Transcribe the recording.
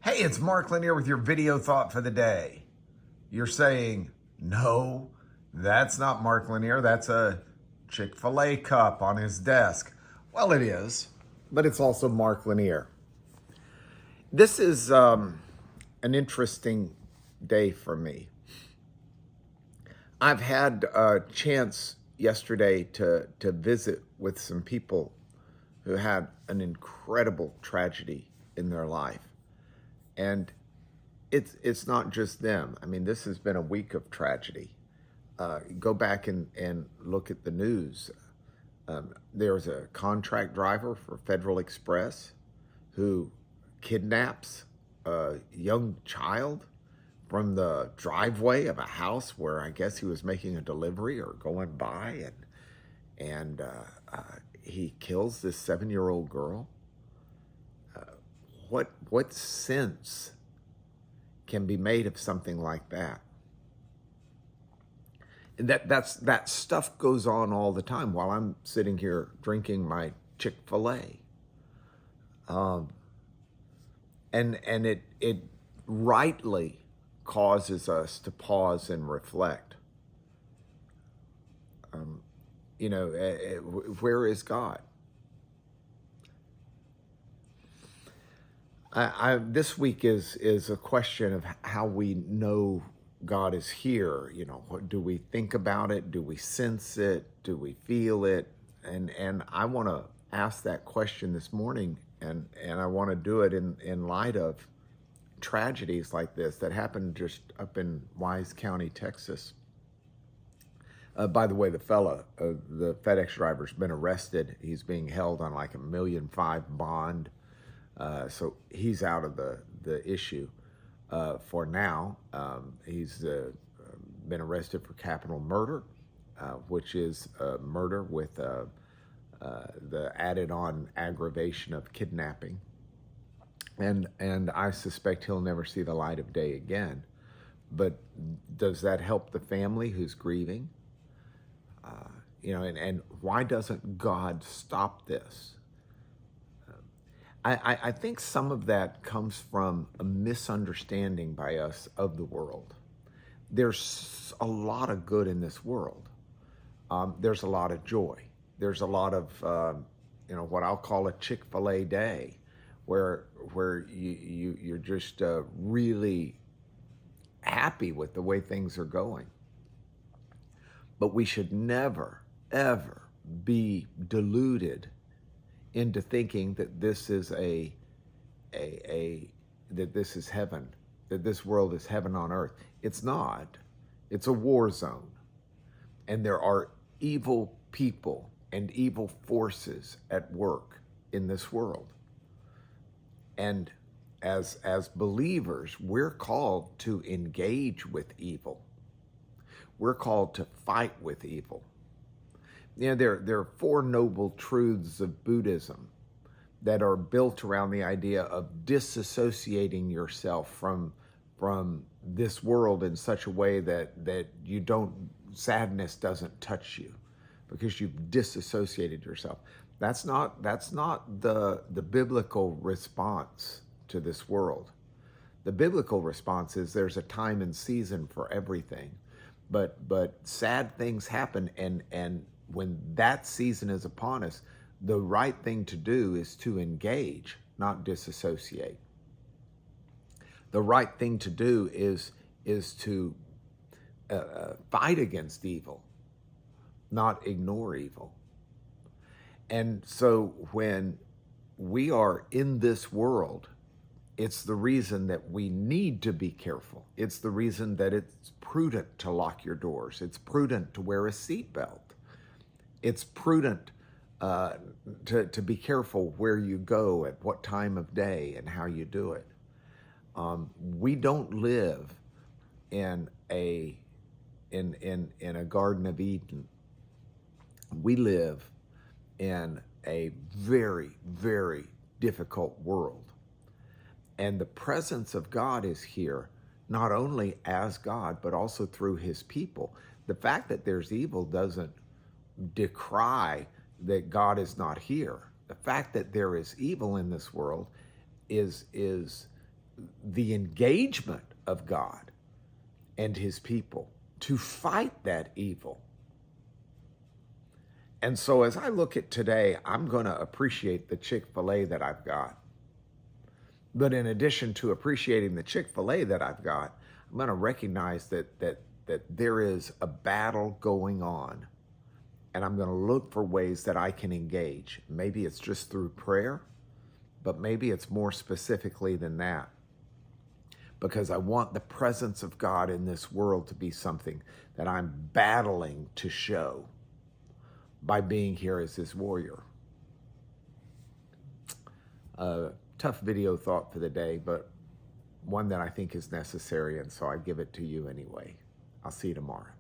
Hey, it's Mark Lanier with your video thought for the day. You're saying, no, that's not Mark Lanier. That's a Chick-fil-A cup on his desk. Well, it is, but it's also Mark Lanier. This is an interesting day for me. I've had a chance yesterday to visit with some people who had an incredible tragedy in their life. And it's not just them. I mean, this has been a week of tragedy. Go back and look at the news. There was a contract driver for Federal Express who kidnaps a young child from the driveway of a house where I guess he was making a delivery or going by, and he kills this 7-year-old girl. What sense can be made of something like that? And that stuff goes on all the time while I'm sitting here drinking my Chick-fil-A. And it rightly causes us to pause and reflect. Where is God? This week is a question of how we know God is here. What do we think about it? Do we sense it? Do we feel it? And I want to ask that question this morning, and I want to do it in light of tragedies like this that happened just up in Wise County, Texas. By the way, the FedEx driver's been arrested. He's being held on like $1.5 million bond. So he's out of the issue for now. He's been arrested for capital murder, which is murder with the added-on aggravation of kidnapping. And I suspect he'll never see the light of day again. But does that help the family who's grieving? And why doesn't God stop this? I think some of that comes from a misunderstanding by us of the world. There's a lot of good in this world. There's a lot of joy. There's a lot of, what I'll call a Chick-fil-A day, where you're just really happy with the way things are going. But we should never, ever be deluded into thinking that this is that this is heaven, that this world is heaven on earth. It's not. It's a war zone. And there are evil people and evil forces at work in this world. And as believers, we're called to engage with evil. We're called to fight with evil. There are 4 noble truths of Buddhism that are built around the idea of disassociating yourself from this world in such a way that sadness doesn't touch you because you've disassociated yourself. That's not the biblical response to this world. The biblical response is there's a time and season for everything, but sad things happen, and when that season is upon us, the right thing to do is to engage, not disassociate. The right thing to do is to fight against evil, not ignore evil. And so when we are in this world, it's the reason that we need to be careful. It's the reason that it's prudent to lock your doors. It's prudent to wear a seatbelt. It's prudent to be careful where you go, at what time of day, and how you do it. We don't live in a Garden of Eden. We live in a very, very difficult world. And the presence of God is here, not only as God, but also through his people. The fact that there's evil doesn't decry that God is not here. The fact that there is evil in this world is the engagement of God and his people to fight that evil. And so as I look at today, I'm going to appreciate the Chick-fil-A that I've got. But in addition to appreciating the Chick-fil-A that I've got, I'm going to recognize that there is a battle going on. And I'm going to look for ways that I can engage. Maybe it's just through prayer, but maybe it's more specifically than that. Because I want the presence of God in this world to be something that I'm battling to show by being here as his warrior. Tough video thought for the day, but one that I think is necessary, and so I give it to you anyway. I'll see you tomorrow.